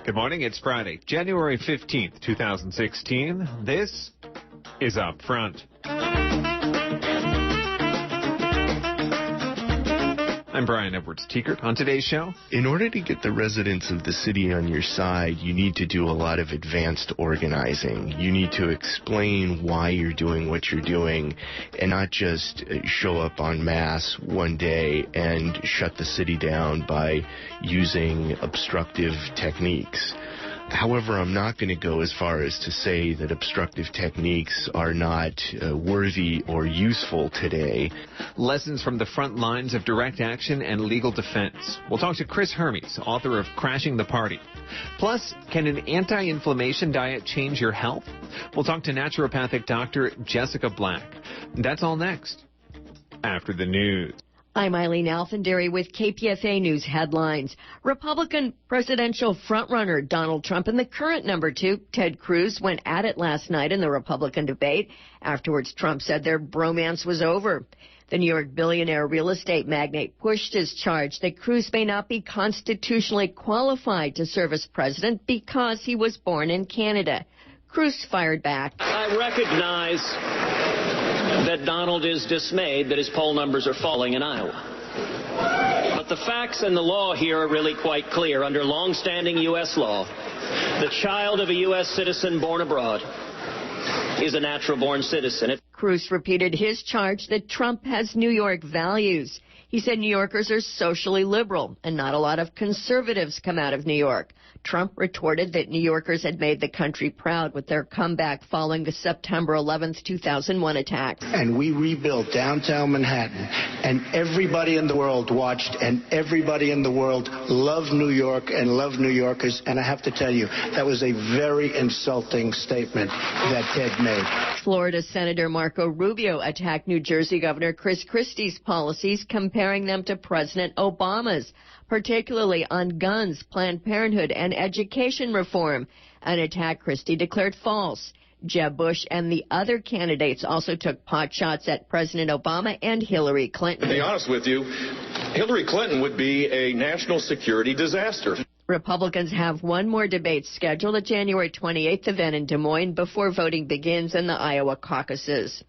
Good morning. It's Friday, January 15th, 2016. This is Upfront. I'm Brian Edwards-Teekert. On today's show, in order to get the residents of the city on your side, you need to do a lot of advanced organizing. You need to explain why you're doing what you're doing and not just show up en masse one day and shut the city down by using obstructive techniques. However, I'm not going to go as far as to say that obstructive techniques are not worthy or useful today. Lessons from the front lines of direct action and legal defense. We'll talk to Kris Hermes, author of Crashing the Party. Plus, can an anti-inflammation diet change your health? We'll talk to naturopathic Dr. Jessica Black. That's all next, after the news. I'm Eileen Alfandary with KPFA News headlines. Republican presidential frontrunner Donald Trump and the current number 2, Ted Cruz, went at it last night in the Republican debate. Afterwards, Trump said their bromance was over. The New York billionaire real estate magnate pushed his charge that Cruz may not be constitutionally qualified to serve as president because he was born in Canada. Cruz fired back. I recognize that Donald is dismayed that his poll numbers are falling in Iowa. But the facts and the law here are really quite clear. Under long-standing U.S. law, the child of a U.S. citizen born abroad is a natural-born citizen. Cruz repeated his charge that Trump has New York values. He said New Yorkers are socially liberal and not a lot of conservatives come out of New York. Trump retorted that New Yorkers had made the country proud with their comeback following the September 11th, 2001 attacks. And we rebuilt downtown Manhattan, and everybody in the world watched, and everybody in the world loved New York and loved New Yorkers. And I have to tell you, that was a very insulting statement that Ted made. Florida Senator Marco Rubio attacked New Jersey Governor Chris Christie's policies, comparing them to President Obama's, particularly on guns, Planned Parenthood, and education reform, an attack Christie declared false. Jeb Bush and the other candidates also took potshots at President Obama and Hillary Clinton. To be honest with you, Hillary Clinton would be a national security disaster. Republicans have one more debate scheduled at January 28th event in Des Moines before voting begins in the Iowa caucuses.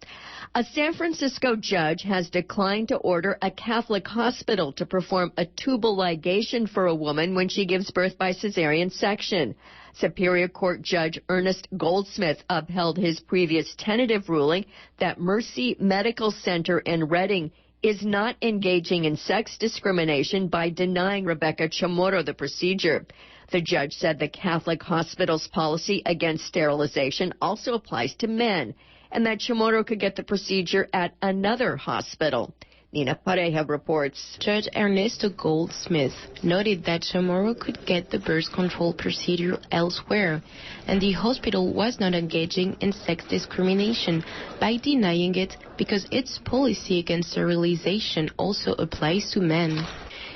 A San Francisco judge has declined to order a Catholic hospital to perform a tubal ligation for a woman when she gives birth by cesarean section. Superior Court Judge Ernest Goldsmith upheld his previous tentative ruling that Mercy Medical Center in Redding is not engaging in sex discrimination by denying Rebecca Chamorro the procedure. The judge said the Catholic hospital's policy against sterilization also applies to men, and that Chamorro could get the procedure at another hospital. Nina Pareja reports. Judge Ernesto Goldsmith noted that Chamorro could get the birth control procedure elsewhere, and the hospital was not engaging in sex discrimination by denying it because its policy against sterilization also applies to men.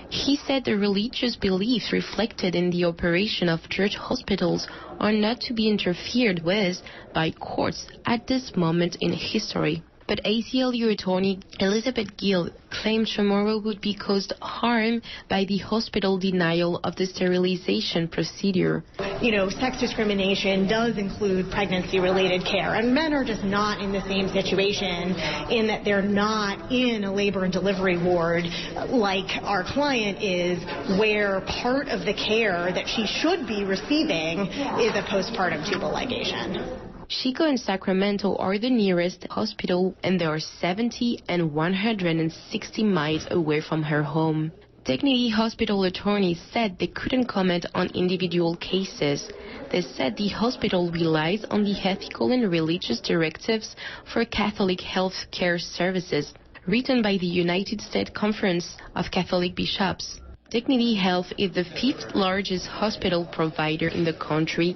He said the religious beliefs reflected in the operation of church hospitals are not to be interfered with by courts at this moment in history. But ACLU attorney Elizabeth Gill claimed Chamorro would be caused harm by the hospital denial of the sterilization procedure. You know, sex discrimination does include pregnancy-related care, and men are just not in the same situation in that they're not in a labor and delivery ward like our client is, where part of the care that she should be receiving is a postpartum tubal ligation. Chico and Sacramento are the nearest hospital, and they are 70 and 160 miles away from her home. Dignity Hospital attorneys said they couldn't comment on individual cases. They said the hospital relies on the ethical and religious directives for Catholic health care services, written by the United States Conference of Catholic Bishops. Dignity Health is the 5th largest hospital provider in the country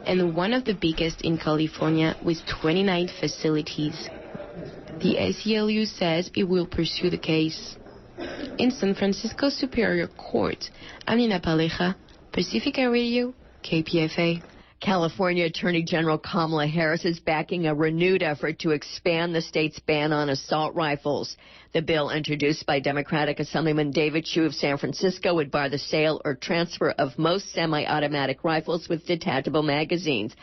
and one of the biggest in California with 29 facilities. The ACLU says it will pursue the case. In San Francisco Superior Court, I'm Nina Pareja, Pacifica Radio, KPFA. California Attorney General Kamala Harris is backing a renewed effort to expand the state's ban on assault rifles. The bill, introduced by Democratic Assemblyman David Chu of San Francisco, would bar the sale or transfer of most semi-automatic rifles with detachable magazines.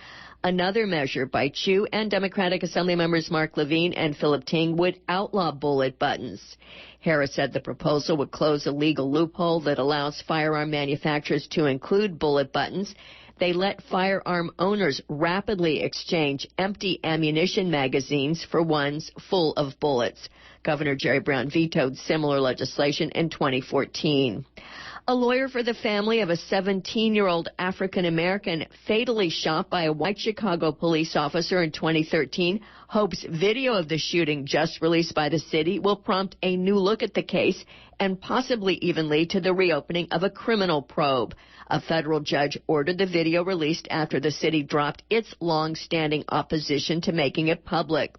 Another measure by Chu and Democratic Assembly members Mark Levine and Philip Ting would outlaw bullet buttons. Harris said the proposal would close a legal loophole that allows firearm manufacturers to include bullet buttons. They let firearm owners rapidly exchange empty ammunition magazines for ones full of bullets. Governor Jerry Brown vetoed similar legislation in 2014. A lawyer for the family of a 17-year-old African-American fatally shot by a white Chicago police officer in 2013 hopes video of the shooting just released by the city will prompt a new look at the case and possibly even lead to the reopening of a criminal probe. A federal judge ordered the video released after the city dropped its long-standing opposition to making it public.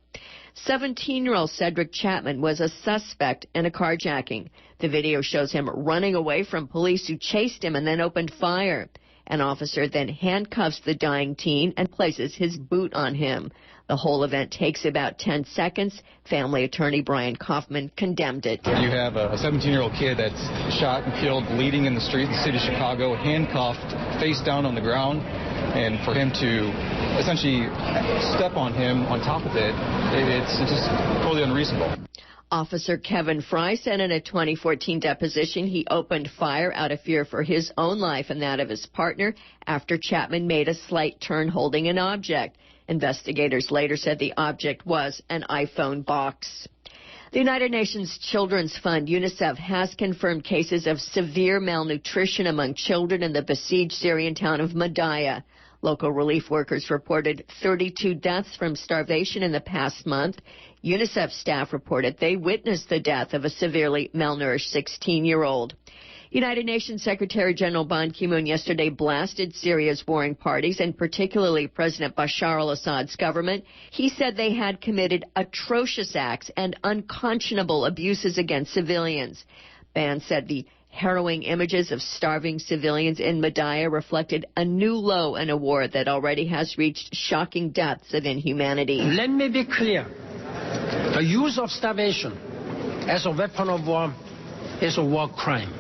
17-year-old Cedric Chapman was a suspect in a carjacking. The video shows him running away from police who chased him and then opened fire. An officer then handcuffs the dying teen and places his boot on him. The whole event takes about 10 seconds. Family attorney Brian Kaufman condemned it. You have a 17-year-old kid that's shot and killed, bleeding in the street in the city of Chicago, handcuffed, face down on the ground. And for him to essentially step on him on top of it, it's just totally unreasonable. Officer Kevin Fry said in a 2014 deposition he opened fire out of fear for his own life and that of his partner after Chapman made a slight turn holding an object. Investigators later said the object was an iPhone box. The United Nations Children's Fund, UNICEF, has confirmed cases of severe malnutrition among children in the besieged Syrian town of Madaya. Local relief workers reported 32 deaths from starvation in the past month. UNICEF staff reported they witnessed the death of a severely malnourished 16-year-old. United Nations Secretary General Ban Ki-moon yesterday blasted Syria's warring parties, and particularly President Bashar al-Assad's government. He said they had committed atrocious acts and unconscionable abuses against civilians. Ban said the harrowing images of starving civilians in Madaya reflected a new low in a war that already has reached shocking depths of inhumanity. Let me be clear. The use of starvation as a weapon of war is a war crime.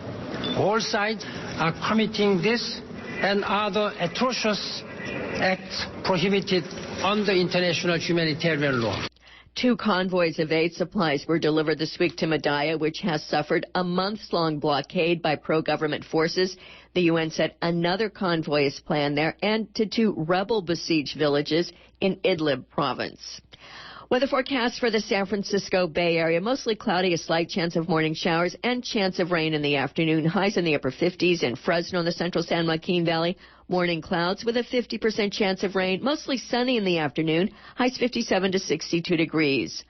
All sides are committing this and other atrocious acts prohibited under international humanitarian law. 2 convoys of aid supplies were delivered this week to Madaya, which has suffered a months-long blockade by pro-government forces. The UN said another convoy is planned there and to 2 rebel-besieged villages in Idlib province. Weather forecast for the San Francisco Bay Area, mostly cloudy, a slight chance of morning showers and chance of rain in the afternoon. Highs in the upper 50s. In Fresno in the central San Joaquin Valley, morning clouds with a 50% chance of rain, mostly sunny in the afternoon. Highs 57 to 62 degrees.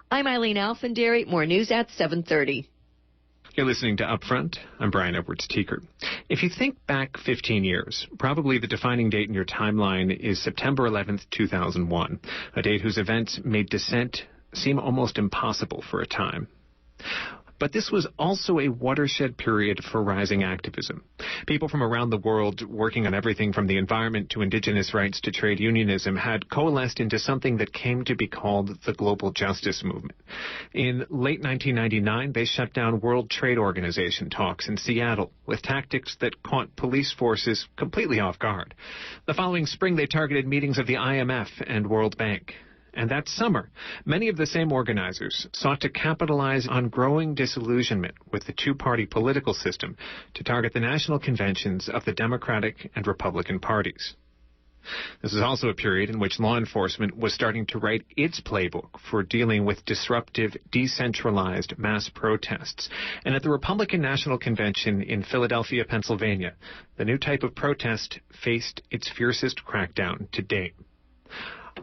I'm Eileen Alfandary. More news at 7:30. You're listening to Upfront. I'm Brian Edwards-Teekert. If you think back 15 years, probably the defining date in your timeline is September 11th, 2001, a date whose events made dissent seem almost impossible for a time. But this was also a watershed period for rising activism. People from around the world working on everything from the environment to indigenous rights to trade unionism had coalesced into something that came to be called the global justice movement. In late 1999, they shut down World Trade Organization talks in Seattle with tactics that caught police forces completely off guard. The following spring, they targeted meetings of the IMF and World Bank. And that summer, many of the same organizers sought to capitalize on growing disillusionment with the 2-party political system to target the national conventions of the Democratic and Republican parties. This is also a period in which law enforcement was starting to write its playbook for dealing with disruptive, decentralized mass protests. And at the Republican National Convention in Philadelphia, Pennsylvania, the new type of protest faced its fiercest crackdown to date.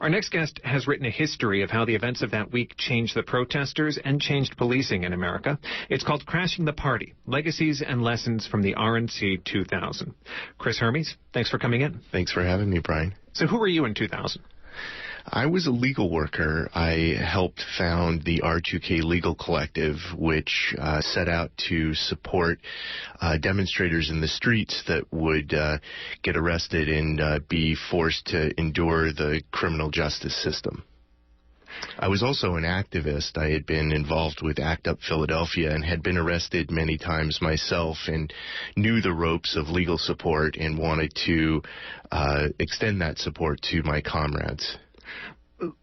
Our next guest has written a history of how the events of that week changed the protesters and changed policing in America. It's called Crashing the Party, Legacies and Lessons from the RNC 2000. Kris Hermes, thanks for coming in. Thanks for having me, Brian. So who were you in 2000? I was a legal worker. I helped found the R2K Legal Collective, which set out to support demonstrators in the streets that would get arrested and be forced to endure the criminal justice system. I was also an activist. I had been involved with ACT UP Philadelphia and had been arrested many times myself and knew the ropes of legal support and wanted to extend that support to my comrades.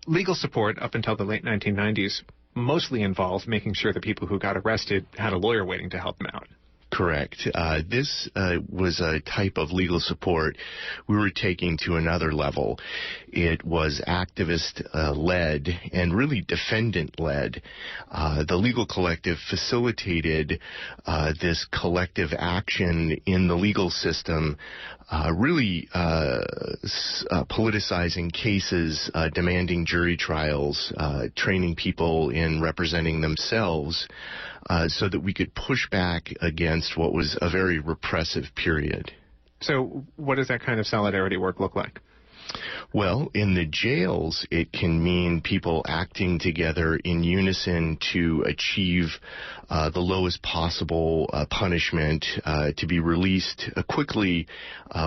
Legal support up until the late 1990s mostly involved making sure the people who got arrested had a lawyer waiting to help them out. Correct. This was a type of legal support we were taking to another level. It was activist-led and really defendant-led. The legal collective facilitated this collective action in the legal system, really politicizing cases, demanding jury trials, training people in representing themselves, so that we could push back against what was a very repressive period. So what does that kind of solidarity work look like? Well, in the jails, it can mean people acting together in unison to achieve the lowest possible punishment, to be released quickly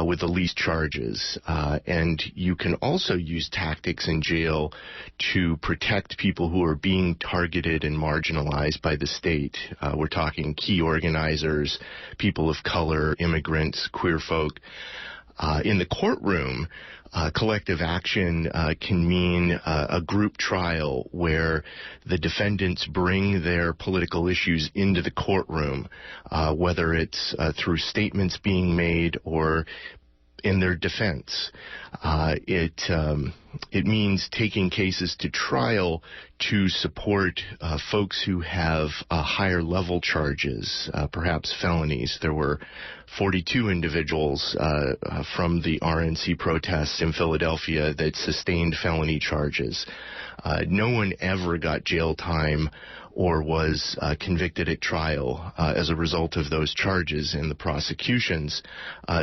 with the least charges. And you can also use tactics in jail to protect people who are being targeted and marginalized by the state. We're talking key organizers, people of color, immigrants, queer folk. In the courtroom, collective action can mean a group trial where the defendants bring their political issues into the courtroom, whether it's through statements being made or in their defense. It means taking cases to trial to support folks who have higher level charges, perhaps felonies. There were 42 individuals from the RNC protests in Philadelphia that sustained felony charges. No one ever got jail time or was convicted at trial as a result of those charges and the prosecutions.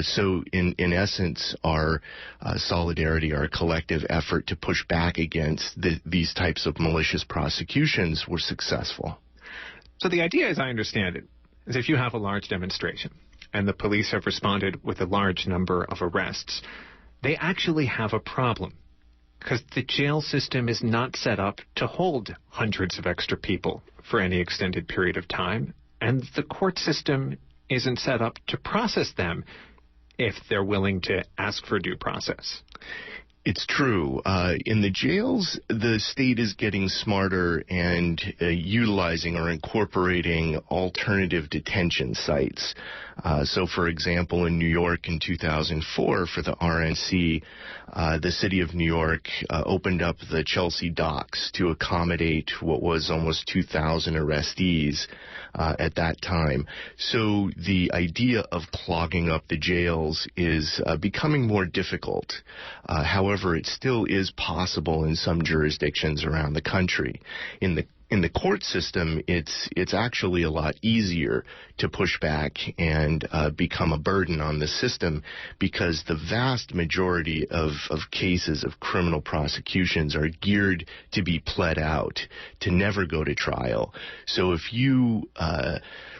So in essence, our solidarity, our collective effort to push back against these types of malicious prosecutions were successful. So the idea, as I understand it, is if you have a large demonstration and the police have responded with a large number of arrests, they actually have a problem, because the jail system is not set up to hold hundreds of extra people for any extended period of time, and the court system isn't set up to process them if they're willing to ask for due process. It's true. In the jails, the state is getting smarter and utilizing or incorporating alternative detention sites. So, for example, in New York in 2004 for the RNC, the city of New York opened up the Chelsea docks to accommodate what was almost 2,000 arrestees at that time. So the idea of clogging up the jails is becoming more difficult. However, it still is possible in some jurisdictions around the country. In the court system, it's actually a lot easier to push back and become a burden on the system, because the vast majority of cases of criminal prosecutions are geared to be pled out, to never go to trial. So if you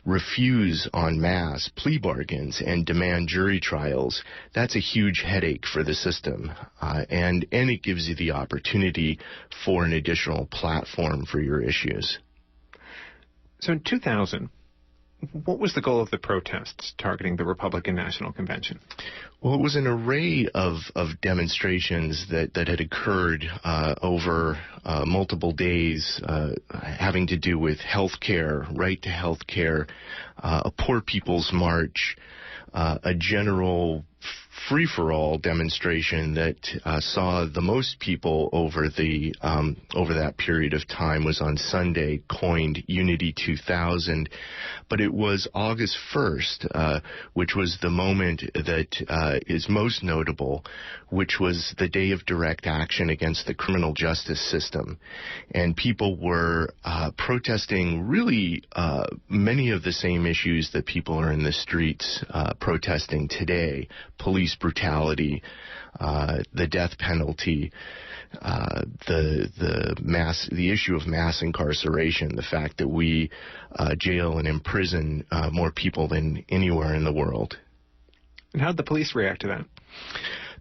refuse en masse plea bargains and demand jury trials, that's a huge headache for the system, and it gives you the opportunity for an additional platform for your issues. So in 2000, what was the goal of the protests targeting the Republican National Convention? Well, it was an array of demonstrations that had occurred over multiple days, having to do with health care, right to health care, a Poor People's March, a general free-for-all demonstration that saw the most people over that period of time was on Sunday, coined Unity 2000. But it was August 1st, which was the moment that is most notable, which was the day of direct action against the criminal justice system. And people were protesting really many of the same issues that people are in the streets protesting today: police brutality, the death penalty, the issue of mass incarceration, the fact that we jail and imprison more people than anywhere in the world. And how did the police react to that?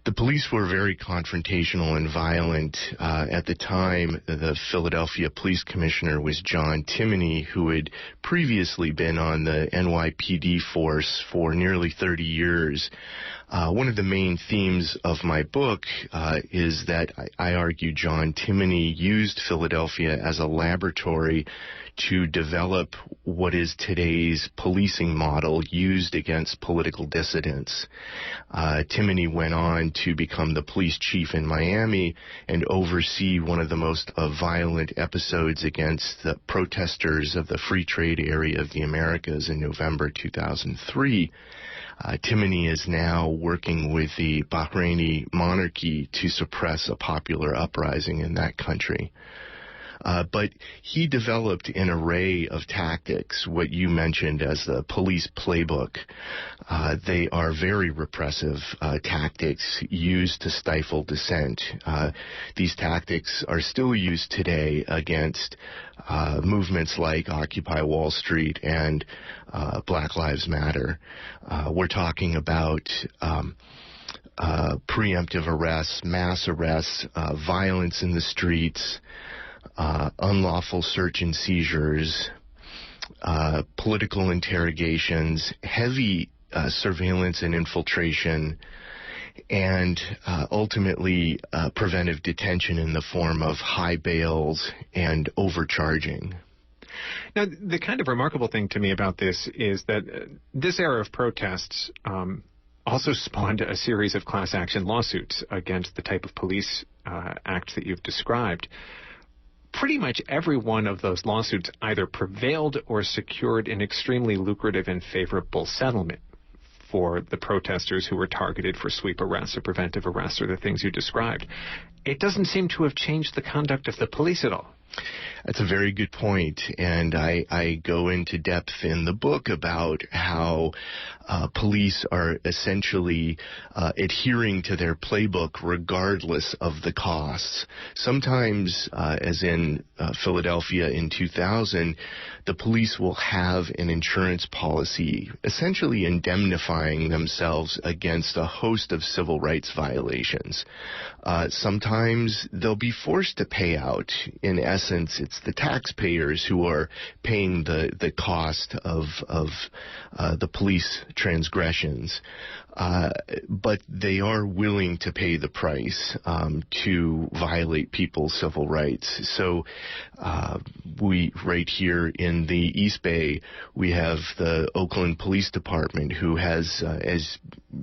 The police were very confrontational and violent. At the time, the Philadelphia police commissioner was John Timoney, who had previously been on the NYPD force for nearly 30 years. One of the main themes of my book is that I argue John Timoney used Philadelphia as a laboratory to develop what is today's policing model used against political dissidents. Timoney went on to become the police chief in Miami and oversee one of the most violent episodes against the protesters of the free trade area of the Americas in November 2003. Timoney is now working with the Bahraini monarchy to suppress a popular uprising in that country. But he developed an array of tactics, what you mentioned as the police playbook. They are very repressive tactics used to stifle dissent. These tactics are still used today against movements like Occupy Wall Street and Black Lives Matter. We're talking about preemptive arrests, mass arrests, violence in the streets, unlawful search and seizures, political interrogations, heavy surveillance and infiltration, and ultimately preventive detention in the form of high bails and overcharging. Now, the kind of remarkable thing to me about this is that this era of protests also spawned a series of class action lawsuits against the type of police acts that you've described. Pretty much every one of those lawsuits either prevailed or secured an extremely lucrative and favorable settlement for the protesters who were targeted for sweep arrests or preventive arrests or the things you described. It doesn't seem to have changed the conduct of the police at all. That's a very good point, and I go into depth in the book about how police are essentially adhering to their playbook regardless of the costs. Sometimes, as in Philadelphia in 2000, the police will have an insurance policy essentially indemnifying themselves against a host of civil rights violations. Sometimes they'll be forced to pay out. In essence, it's the taxpayers who are paying the cost of the police transgressions. But they are willing to pay the price to violate people's civil rights. So we, right here in the East Bay, we have the Oakland Police Department, who has, as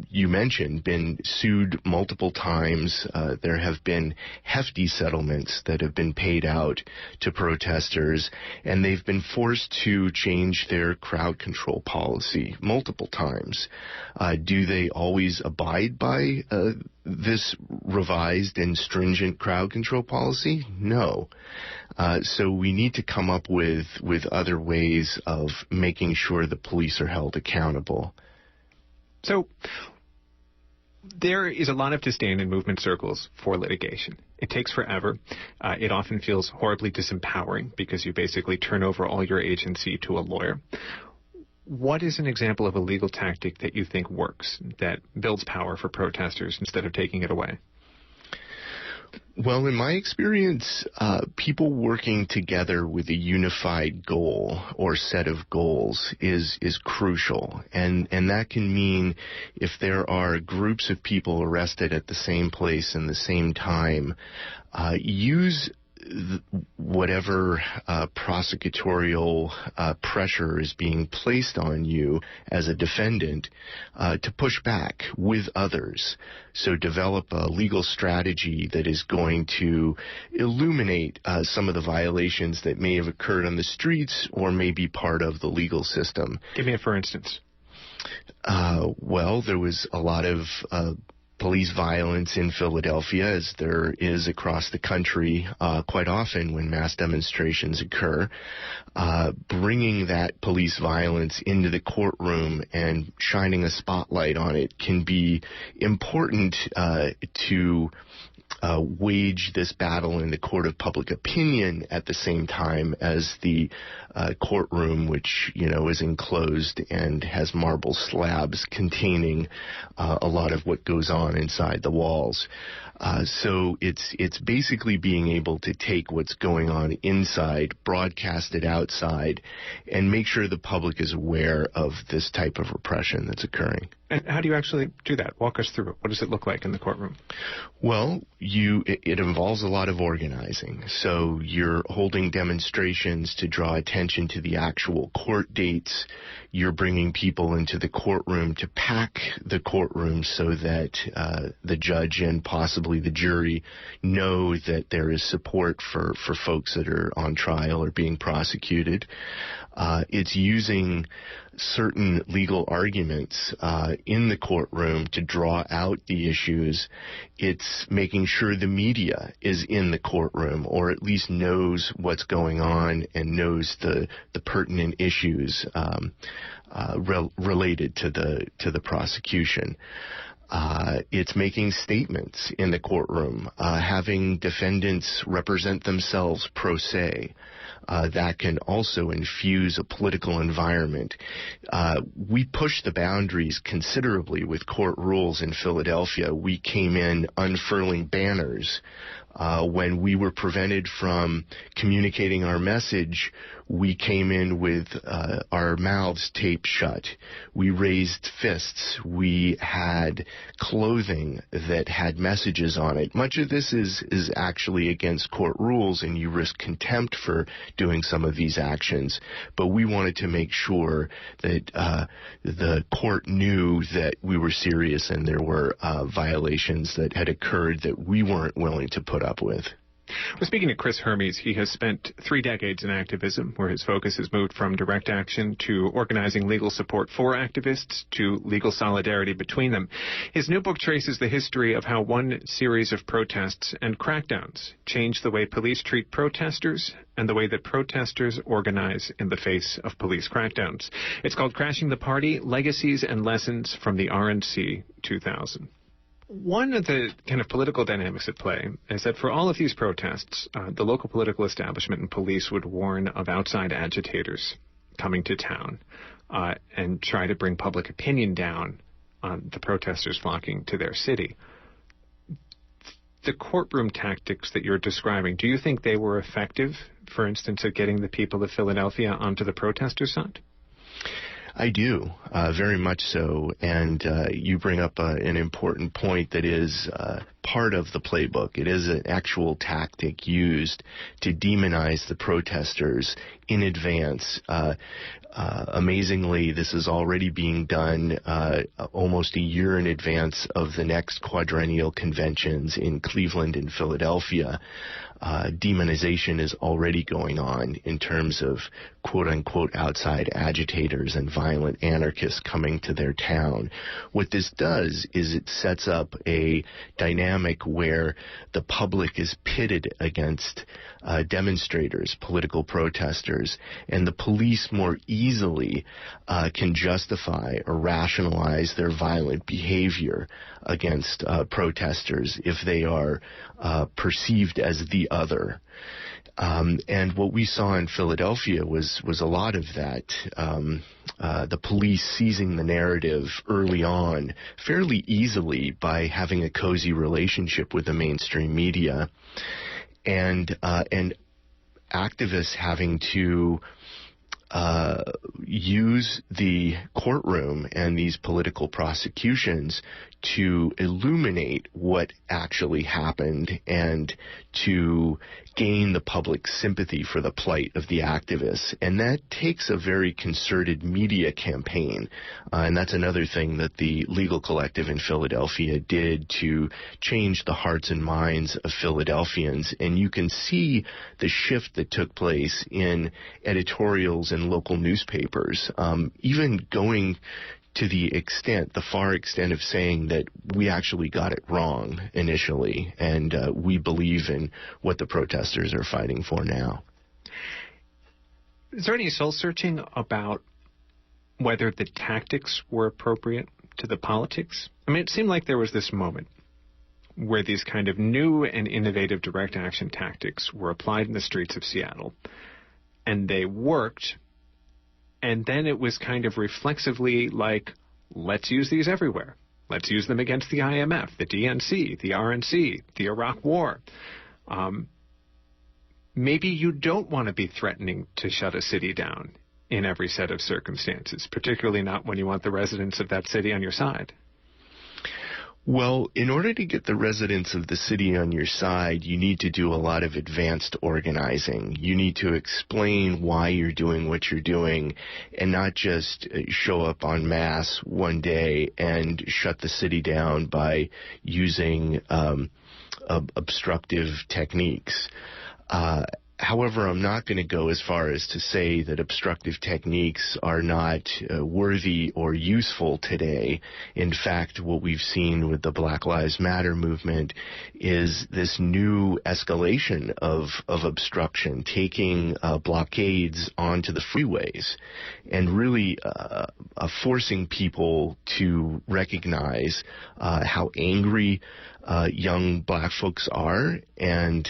you mentioned, been sued multiple times. There have been hefty settlements that have been paid out to protesters, and they've been forced to change their crowd control policy multiple times. Do they always abide by this revised and stringent crowd control policy? No. So we need to come up with other ways of making sure the police are held accountable. So there is a lot of disdain in movement circles for litigation. It takes forever. It often feels horribly disempowering because you basically turn over all your agency to a lawyer. What is an example of a legal tactic that you think works, that builds power for protesters instead of taking it away? Well, in my experience, people working together with a unified goal or set of goals is crucial. And that can mean if there are groups of people arrested at the same place in the same time, use whatever prosecutorial pressure is being placed on you as a defendant to push back with others. So develop a legal strategy that is going to illuminate some of the violations that may have occurred on the streets or may be part of the legal system. Give me a for instance. Well, there was a lot of police violence in Philadelphia, as there is across the country quite often when mass demonstrations occur. Bringing that police violence into the courtroom and shining a spotlight on it can be important to wage this battle in the court of public opinion at the same time as the courtroom, which, is enclosed and has marble slabs containing a lot of what goes on inside the walls. So it's basically being able to take what's going on inside, broadcast it outside, and make sure the public is aware of this type of repression that's occurring. And how do you actually do that? Walk us through it. What does it look like in the courtroom? Well, it involves a lot of organizing. So you're holding demonstrations to draw attention to the actual court dates. You're bringing people into the courtroom to pack the courtroom so that the judge and possibly the jury know that there is support for folks that are on trial or being prosecuted. It's using certain legal arguments in the courtroom to draw out the issues. It's making sure the media is in the courtroom, or at least knows what's going on and knows the pertinent issues related to the prosecution. It's making statements in the courtroom, having defendants represent themselves pro se. That can also infuse a political environment. We pushed the boundaries considerably with court rules in Philadelphia. We came in unfurling banners. When we were prevented from communicating our message, we came in with our mouths taped shut. We raised fists. We had clothing that had messages on it. Much of this is actually against court rules, and you risk contempt for doing some of these actions. But we wanted to make sure that the court knew that we were serious and there were violations that had occurred that we weren't willing to put up with. Well, speaking to Kris Hermes, he has spent 3 decades in activism, where his focus has moved from direct action to organizing legal support for activists to legal solidarity between them. His new book traces the history of how one series of protests and crackdowns changed the way police treat protesters and the way that protesters organize in the face of police crackdowns. It's called Crashing the Party: Legacies and Lessons from the RNC 2000. One of the kind of political dynamics at play is that for all of these protests, the local political establishment and police would warn of outside agitators coming to town and try to bring public opinion down on the protesters flocking to their city. The courtroom tactics that you're describing, do you think they were effective, for instance, at getting the people of Philadelphia onto the protester side? I do, very much so, and you bring up an important point that is part of the playbook. It is an actual tactic used to demonize the protesters in advance. Amazingly, this is already being done almost a year in advance of the next quadrennial conventions in Cleveland and Philadelphia. Demonization is already going on in terms of quote-unquote outside agitators and violent anarchists coming to their town. What this does is it sets up a dynamic where the public is pitted against demonstrators, political protesters, and the police more easily can justify or rationalize their violent behavior against protesters if they are perceived as the other. And what we saw in Philadelphia was a lot of that. The police seizing the narrative early on fairly easily by having a cozy relationship with the mainstream media, and activists having to use the courtroom and these political prosecutions to illuminate what actually happened and to gain the public sympathy for the plight of the activists. And that takes a very concerted media campaign. And that's another thing that the Legal Collective in Philadelphia did to change the hearts and minds of Philadelphians. And you can see the shift that took place in editorials in local newspapers, even going to the far extent of saying that we actually got it wrong initially, and we believe in what the protesters are fighting for now. Is there any soul-searching about whether the tactics were appropriate to the politics? I mean, it seemed like there was this moment where these kind of new and innovative direct action tactics were applied in the streets of Seattle, and they worked, and then it was kind of reflexively like, let's use these everywhere. Let's use them against the IMF, the DNC, the RNC, the Iraq War. Maybe you don't want to be threatening to shut a city down in every set of circumstances, particularly not when you want the residents of that city on your side. Well, in order to get the residents of the city on your side, you need to do a lot of advanced organizing. You need to explain why you're doing what you're doing and not just show up en masse one day and shut the city down by using obstructive techniques. However, I'm not going to go as far as to say that obstructive techniques are not worthy or useful today. In fact, what we've seen with the Black Lives Matter movement is this new escalation of obstruction, taking blockades onto the freeways and really forcing people to recognize how angry young black folks are and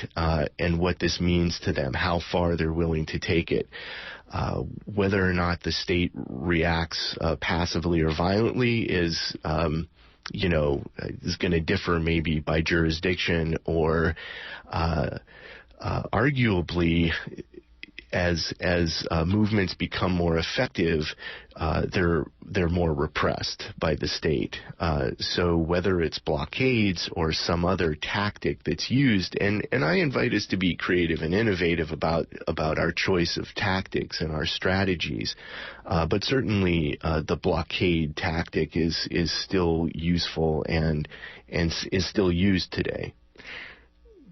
what this means to them, how far they're willing to take it. Whether or not the state reacts passively or violently is going to differ maybe by jurisdiction or arguably as movements become more effective, they're more repressed by the state. So whether it's blockades or some other tactic that's used, and I invite us to be creative and innovative about our choice of tactics and our strategies, but certainly the blockade tactic is still useful and is still used today.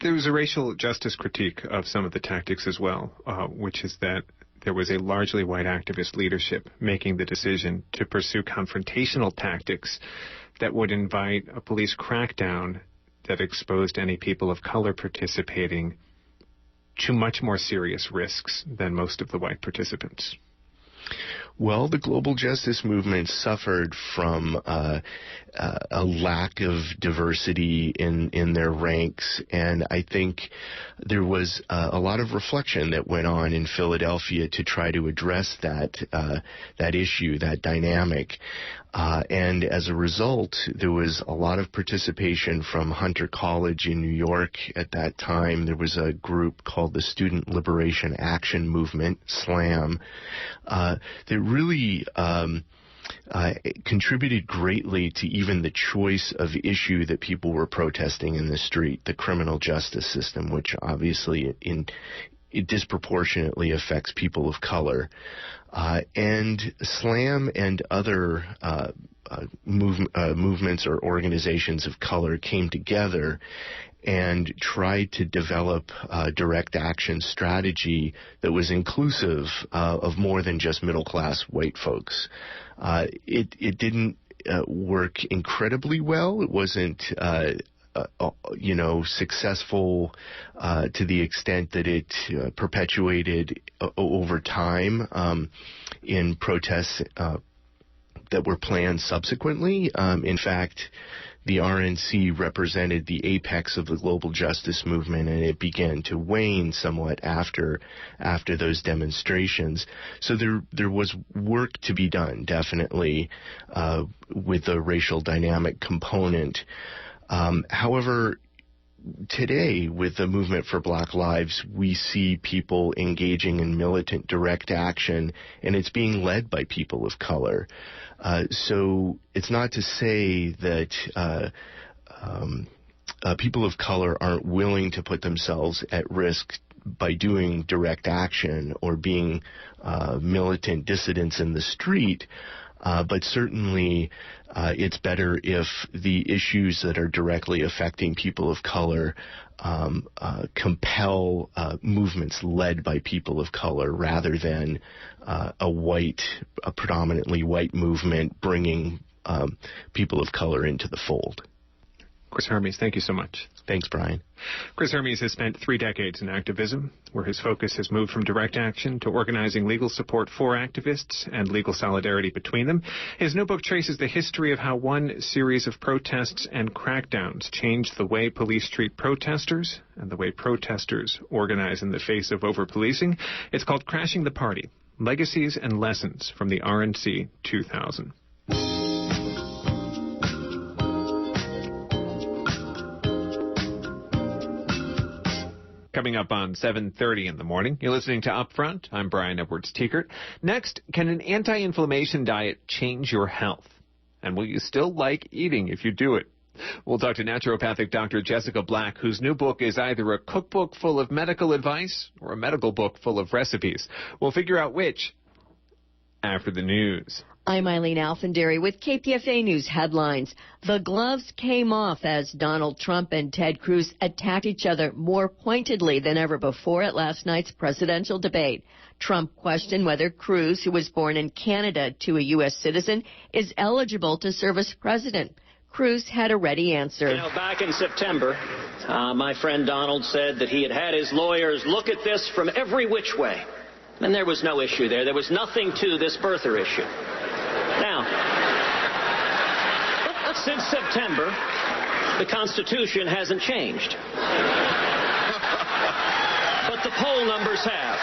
There was a racial justice critique of some of the tactics as well, which is that there was a largely white activist leadership making the decision to pursue confrontational tactics that would invite a police crackdown that exposed any people of color participating to much more serious risks than most of the white participants. Well, the global justice movement suffered from a lack of diversity in their ranks, and I think there was a lot of reflection that went on in Philadelphia to try to address that issue, that dynamic. And as a result, there was a lot of participation from Hunter College in New York at that time. There was a group called the Student Liberation Action Movement, SLAM, that really contributed greatly to even the choice of issue that people were protesting in the street, the criminal justice system, which obviously it disproportionately affects people of color. And SLAM and other movements or organizations of color came together and tried to develop a direct action strategy that was inclusive of more than just middle-class white folks. It didn't work incredibly well. It wasn't successful to the extent that it perpetuated over time in protests that were planned subsequently. In fact, the RNC represented the apex of the global justice movement, and it began to wane somewhat after those demonstrations. So there was work to be done, definitely, with the racial dynamic component. However, today, with the movement for Black Lives, we see people engaging in militant direct action, and it's being led by people of color. So it's not to say that people of color aren't willing to put themselves at risk by doing direct action or being militant dissidents in the street. But certainly it's better if the issues that are directly affecting people of color compel movements led by people of color rather than a predominantly white movement bringing people of color into the fold. Kris Hermes, thank you so much. Thanks, Brian. Kris Hermes has spent 3 decades in activism, where his focus has moved from direct action to organizing legal support for activists and legal solidarity between them. His new book traces the history of how one series of protests and crackdowns changed the way police treat protesters and the way protesters organize in the face of over-policing. It's called Crashing the Party: Legacies and Lessons from the RNC 2000. Coming up on 7:30 in the morning, you're listening to Upfront. I'm Brian Edwards-Tiekert. Next, can an anti-inflammation diet change your health? And will you still like eating if you do it? We'll talk to naturopathic Dr. Jessica Black, whose new book is either a cookbook full of medical advice or a medical book full of recipes. We'll figure out which after the news. I'm Eileen Alfandary with KPFA News headlines. The gloves came off as Donald Trump and Ted Cruz attacked each other more pointedly than ever before at last night's presidential debate. Trump questioned whether Cruz, who was born in Canada to a U.S. citizen, is eligible to serve as president. Cruz had a ready answer. You know, back in September, my friend Donald said that he had his lawyers look at this from every which way. And there was no issue there. There was nothing to this birther issue. Now, since September, the Constitution hasn't changed. But the poll numbers have.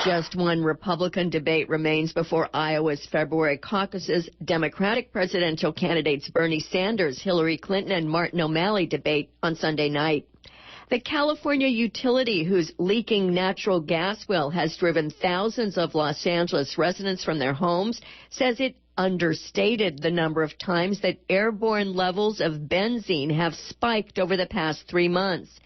Just one Republican debate remains before Iowa's February caucuses. Democratic presidential candidates Bernie Sanders, Hillary Clinton, and Martin O'Malley debate on Sunday night. The California utility whose leaking natural gas well has driven thousands of Los Angeles residents from their homes says it understated the number of times that airborne levels of benzene have spiked over the past 3 months.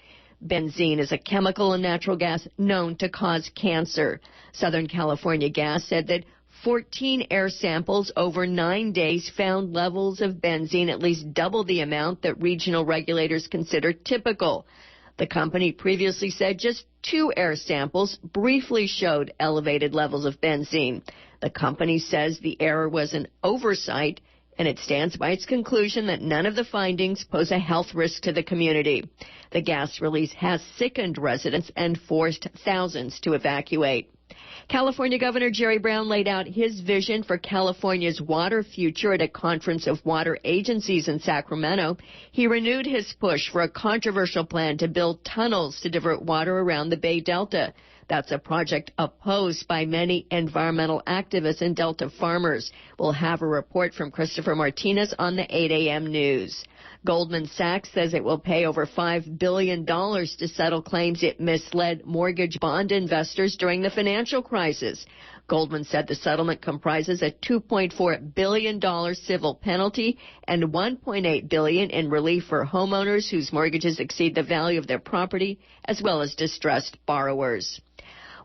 Benzene is a chemical in natural gas known to cause cancer. Southern California Gas said that 14 air samples over 9 days found levels of benzene at least double the amount that regional regulators consider typical. The company previously said just 2 air samples briefly showed elevated levels of benzene. The company says the error was an oversight, and it stands by its conclusion that none of the findings pose a health risk to the community. The gas release has sickened residents and forced thousands to evacuate. California Governor Jerry Brown laid out his vision for California's water future at a conference of water agencies in Sacramento. He renewed his push for a controversial plan to build tunnels to divert water around the Bay Delta. That's a project opposed by many environmental activists and Delta farmers. We'll have a report from Christopher Martinez on the 8 a.m. news. Goldman Sachs says it will pay over $5 billion to settle claims it misled mortgage bond investors during the financial crisis. Goldman said the settlement comprises a $2.4 billion civil penalty and $1.8 billion in relief for homeowners whose mortgages exceed the value of their property, as well as distressed borrowers.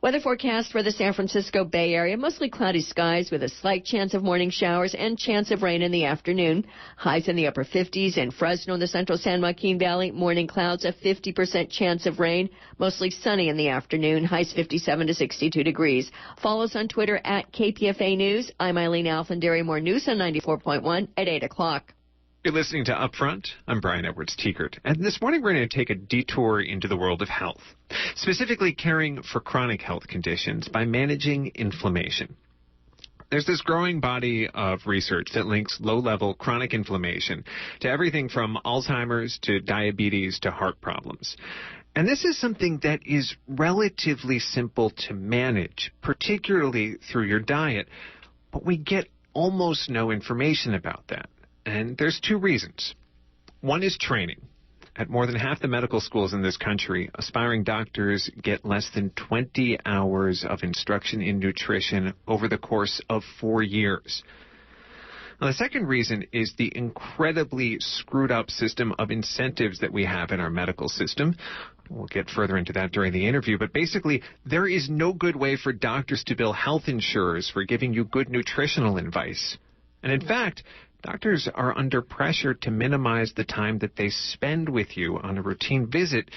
Weather forecast for the San Francisco Bay Area, mostly cloudy skies with a slight chance of morning showers and chance of rain in the afternoon. Highs in the upper 50s in Fresno and the central San Joaquin Valley. Morning clouds, a 50% chance of rain. Mostly sunny in the afternoon. Highs 57 to 62 degrees. Follow us on Twitter at KPFA News. I'm Eileen Alfandary. More news on 94.1 at 8 o'clock. You're listening to Upfront. I'm Brian Edwards-Tiekert. And this morning we're going to take a detour into the world of health, specifically caring for chronic health conditions by managing inflammation. There's this growing body of research that links low-level chronic inflammation to everything from Alzheimer's to diabetes to heart problems. And this is something that is relatively simple to manage, particularly through your diet, but we get almost no information about that. And there's 2 reasons. One is training. At more than half the medical schools in this country, aspiring doctors get less than 20 hours of instruction in nutrition over the course of 4 years. Now, the second reason is the incredibly screwed up system of incentives that we have in our medical system. We'll get further into that during the interview, but basically, there is no good way for doctors to bill health insurers for giving you good nutritional advice. And in fact, doctors are under pressure to minimize the time that they spend with you on a routine visit,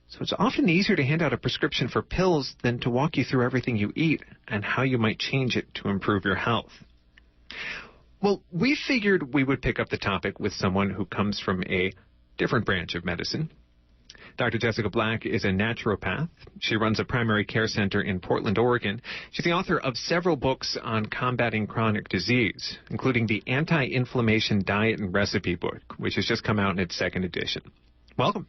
so it's often easier to hand out a prescription for pills than to walk you through everything you eat and how you might change it to improve your health. Well, we figured we would pick up the topic with someone who comes from a different branch of medicine. Dr. Jessica Black is a naturopath. She runs a primary care center in Portland, Oregon. She's the author of several books on combating chronic disease, including the Anti-Inflammation Diet and Recipe book, which has just come out in its second edition. Welcome.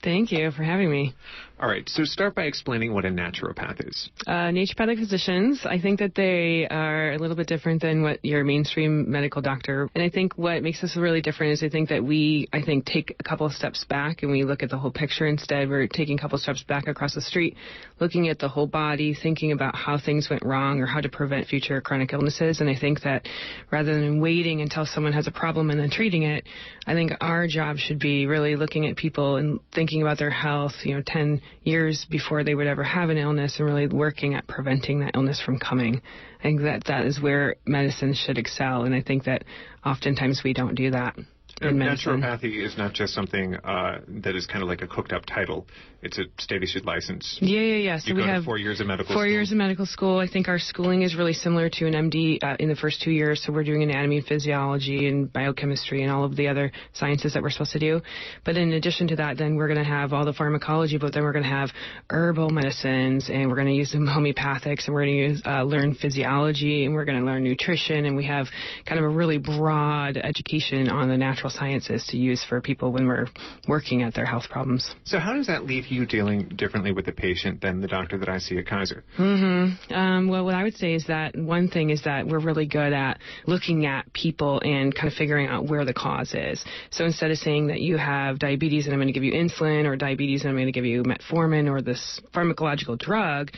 Thank you for having me. All right, so start by explaining what a naturopath is. Naturopathic physicians, I think that they are a little bit different than what your mainstream medical doctor. And I think what makes us really different is I think that we take a couple of steps back and we look at the whole picture instead. We're taking a couple of steps back across the street, looking at the whole body, thinking about how things went wrong or how to prevent future chronic illnesses. And I think that rather than waiting until someone has a problem and then treating it, I think our job should be really looking at people and thinking about their health, 10 years before they would ever have an illness and really working at preventing that illness from coming. I think that is where medicine should excel, and I think that oftentimes we don't do that. Naturopathy is not just something that is kind of like a cooked-up title. It's a state-issued license. Yeah. So we have 4 years of medical school. 4 years of medical school. I think our schooling is really similar to an MD in the first 2 years. So we're doing anatomy and physiology and biochemistry and all of the other sciences that we're supposed to do. But in addition to that, then we're going to have all the pharmacology, but then we're going to have herbal medicines, and we're going to use some homeopathics, and we're going to learn physiology, and we're going to learn nutrition, and we have kind of a really broad education on the natural sciences to use for people when we're working at their health problems. So how does that leave you dealing differently with the patient than the doctor that I see at Kaiser? Well, what I would say is that one thing is that we're really good at looking at people and kind of figuring out where the cause is. So instead of saying that you have diabetes and I'm going to give you insulin, or diabetes and I'm going to give you metformin or this pharmacological drug,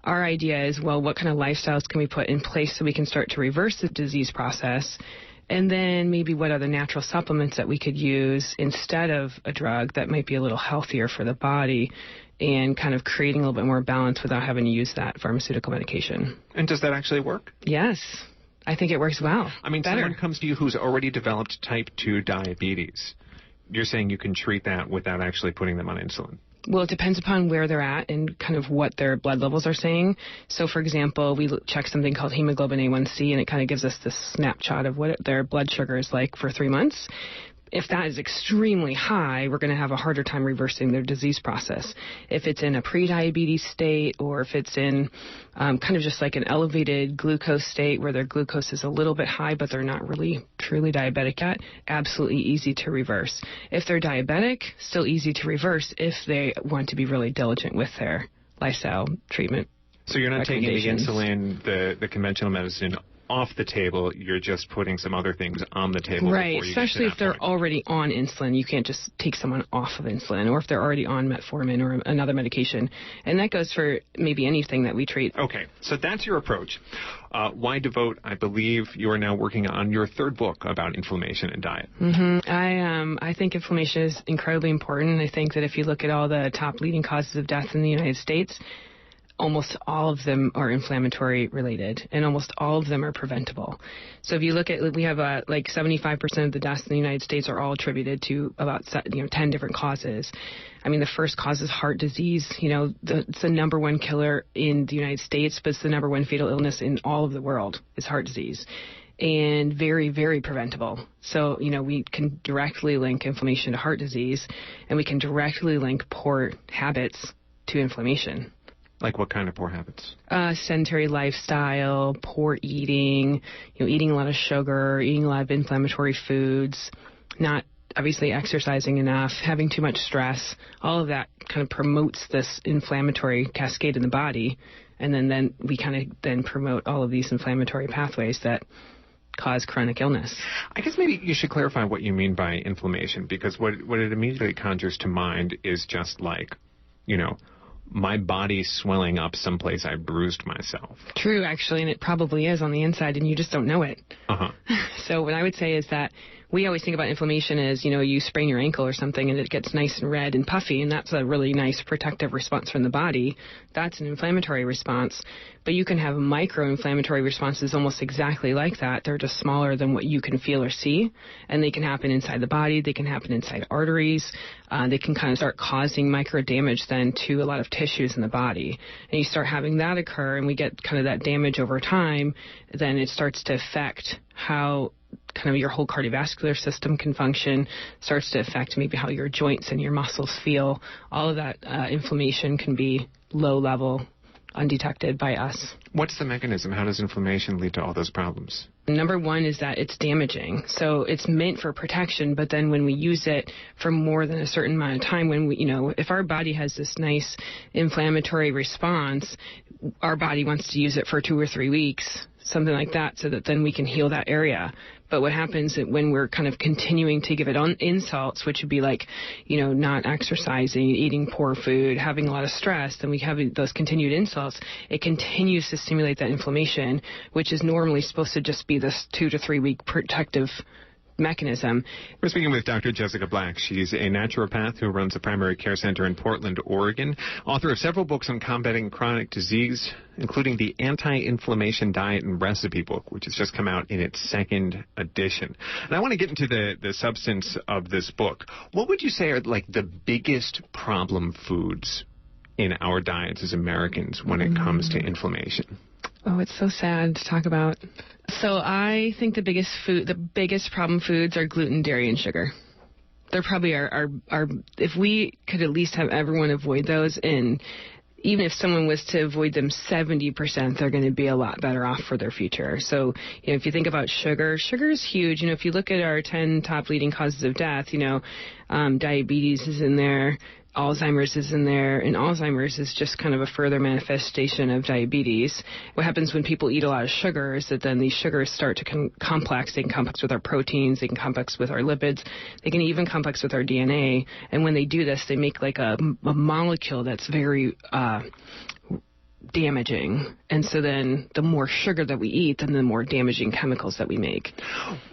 our idea is, well, what kind of lifestyles can we put in place so we can start to reverse the disease process? And then maybe what other natural supplements that we could use instead of a drug that might be a little healthier for the body, and kind of creating a little bit more balance without having to use that pharmaceutical medication. And does that actually work? Yes. I think it works well. I mean, someone comes to you who's already developed type 2 diabetes. You're saying you can treat that without actually putting them on insulin? Well, it depends upon where they're at and kind of what their blood levels are saying. So, for example, we check something called hemoglobin A1C, and it kind of gives us this snapshot of what their blood sugar is like for 3 months. If that is extremely high, we're going to have a harder time reversing their disease process. If it's in a pre-diabetes state, or if it's in kind of just like an elevated glucose state where their glucose is a little bit high but they're not really truly diabetic yet, absolutely easy to reverse. If they're diabetic, still easy to reverse if they want to be really diligent with their lifestyle treatment. So you're not taking the insulin, the conventional medicine off the table, you're just putting some other things on the table. Right, especially if they're already on insulin. You can't just take someone off of insulin, or if they're already on metformin or another medication. And that goes for maybe anything that we treat. Okay, so that's your approach. Why Devote? I believe you are now working on your third book about inflammation and diet. I think inflammation is incredibly important. I think that if you look at all the top leading causes of death in the United States, almost all of them are inflammatory related, and almost all of them are preventable. So if you look at, we have like 75% of the deaths in the United States are all attributed to about 10 different causes. I mean, the first cause is heart disease. It's the number one killer in the United States, but it's the number one fatal illness in all of the world is heart disease. And very, very preventable. So, we can directly link inflammation to heart disease, and we can directly link poor habits to inflammation. Like what kind of poor habits? Sedentary lifestyle, poor eating, eating a lot of sugar, eating a lot of inflammatory foods, not obviously exercising enough, having too much stress. All of that kind of promotes this inflammatory cascade in the body, and then we kind of promote all of these inflammatory pathways that cause chronic illness. I guess maybe you should clarify what you mean by inflammation, because what it immediately conjures to mind is just like, my body swelling up someplace I bruised myself. True, actually, and it probably is on the inside, and you just don't know it. So what I would say is that we always think about inflammation as, you sprain your ankle or something and it gets nice and red and puffy, and that's a really nice protective response from the body. That's an inflammatory response. But you can have micro-inflammatory responses almost exactly like that. They're just smaller than what you can feel or see, and they can happen inside the body. They can happen inside arteries. They can kind of start causing micro damage then to a lot of tissues in the body. And you start having that occur, and we get kind of that damage over time, then it starts to affect how kind of your whole cardiovascular system can function, starts to affect maybe how your joints and your muscles feel. All of that inflammation can be low level, undetected by us. What's the mechanism? How does inflammation lead to all those problems? Number one is that it's damaging. So it's meant for protection, but then when we use it for more than a certain amount of time, when we, if our body has this nice inflammatory response, our body wants to use it for 2 or 3 weeks, something like that, so that then we can heal that area. But what happens when we're kind of continuing to give it insults, which would be like, not exercising, eating poor food, having a lot of stress, then we have those continued insults. It continues to stimulate that inflammation, which is normally supposed to just be this 2 to 3 week protective mechanism. We're speaking with Dr. Jessica Black. She's a naturopath who runs a primary care center in Portland, Oregon, author of several books on combating chronic disease, including the Anti-Inflammation Diet and Recipe book, which has just come out in its 2nd edition. And I want to get into the substance of this book. What would you say are like the biggest problem foods in our diets as Americans when it comes to inflammation? Oh, it's so sad to talk about. So I think the biggest problem foods are gluten, dairy, and sugar. They're probably our if we could at least have everyone avoid those, and even if someone was to avoid them 70%, they're going to be a lot better off for their future. So, if you think about sugar is huge. If you look at our 10 top leading causes of death, diabetes is in there, Alzheimer's is in there, and Alzheimer's is just kind of a further manifestation of diabetes. What happens when people eat a lot of sugar is that then these sugars start to complex. They can complex with our proteins, they can complex with our lipids, they can even complex with our DNA. And when they do this, they make like a molecule that's very damaging. And so then the more sugar that we eat, then the more damaging chemicals that we make.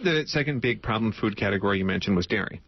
The second big problem food category you mentioned was dairy.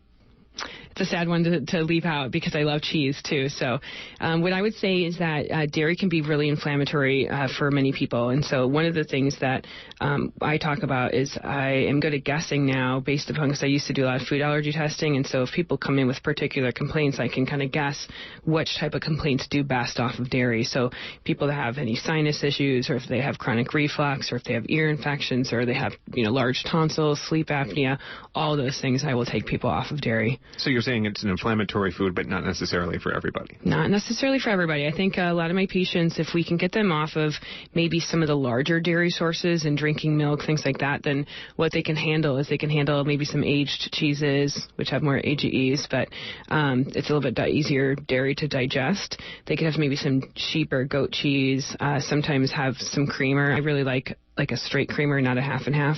It's a sad one to leave out because I love cheese too. So what I would say is that dairy can be really inflammatory for many people. And so one of the things that I talk about is I am good at guessing now based upon, because I used to do a lot of food allergy testing. And so if people come in with particular complaints, I can kind of guess which type of complaints do best off of dairy. So people that have any sinus issues, or if they have chronic reflux, or if they have ear infections, or they have large tonsils, sleep apnea, all those things, I will take people off of dairy. So you're saying it's an inflammatory food, but not necessarily for everybody. Not necessarily for everybody. I think a lot of my patients, if we can get them off of maybe some of the larger dairy sources and drinking milk, things like that, then what they can handle is they can handle maybe some aged cheeses, which have more AGEs, but it's a little bit easier dairy to digest. They can have maybe some sheep or goat cheese, sometimes have some creamer. I really like a straight creamer, not a half and half,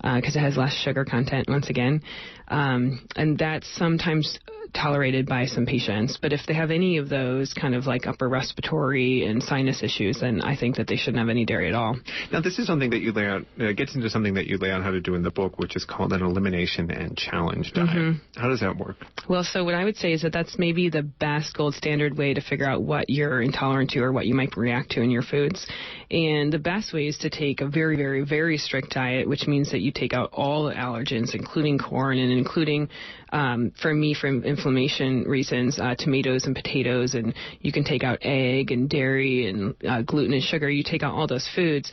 because it has less sugar content, once again. And that's sometimes tolerated by some patients. But if they have any of those kind of like upper respiratory and sinus issues, then I think that they shouldn't have any dairy at all. Now, this is something that you lay out, gets into something that you lay out how to do in the book, which is called an elimination and challenge diet. Mm-hmm. How does that work? Well, so what I would say is that that's maybe the best gold standard way to figure out what you're intolerant to or what you might react to in your foods. And the best way is to take a very, very, very strict diet, which means that you take out all the allergens, including corn and including, for me, from inflammation reasons, tomatoes and potatoes, and you can take out egg and dairy and gluten and sugar. You take out all those foods.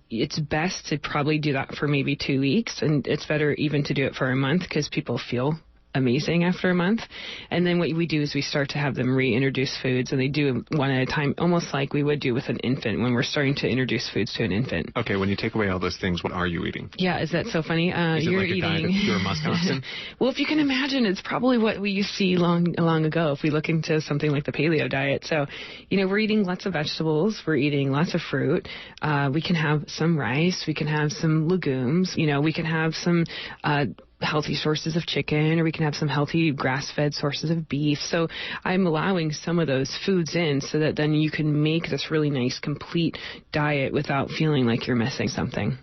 It's best to probably do that for maybe 2 weeks, and it's better even to do it for a month because people feel amazing after a month. And then what we do is we start to have them reintroduce foods, and they do one at a time, almost like we would do with an infant when we're starting to introduce foods to an infant. Okay, when you take away all those things, what are you eating? Yeah, is that so funny? Is you're it like eating. A diet of pure musk oxen? Well, if you can imagine, it's probably what we used to see long ago if we look into something like the paleo diet. So, we're eating lots of vegetables, we're eating lots of fruit, we can have some rice, we can have some legumes, we can have some healthy sources of chicken, or we can have some healthy grass-fed sources of beef. So I'm allowing some of those foods in so that then you can make this really nice, complete diet without feeling like you're missing something.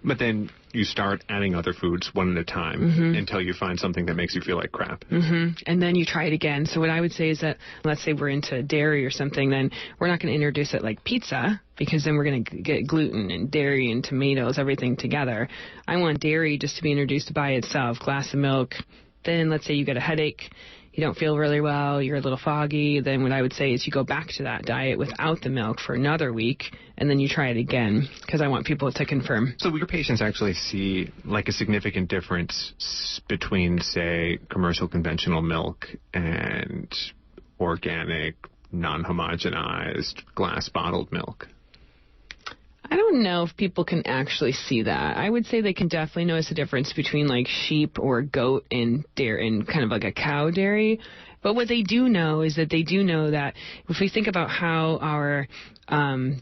But then you start adding other foods one at a time until you find something that makes you feel like crap. And then you try it again. So what I would say is that, let's say we're into dairy or something, then we're not going to introduce it like pizza, because then we're going to get gluten and dairy and tomatoes, everything together. I want dairy just to be introduced by itself, glass of milk. Then let's say you get a headache, you don't feel really well, you're a little foggy, then what I would say is you go back to that diet without the milk for another week, and then you try it again, because I want people to confirm. So your patients actually see like a significant difference between, say, commercial conventional milk and organic, non-homogenized, glass-bottled milk? I don't know if people can actually see that. I would say they can definitely notice the difference between like sheep or goat and dairy and kind of like a cow dairy. But what they do know is that they do know that if we think about how our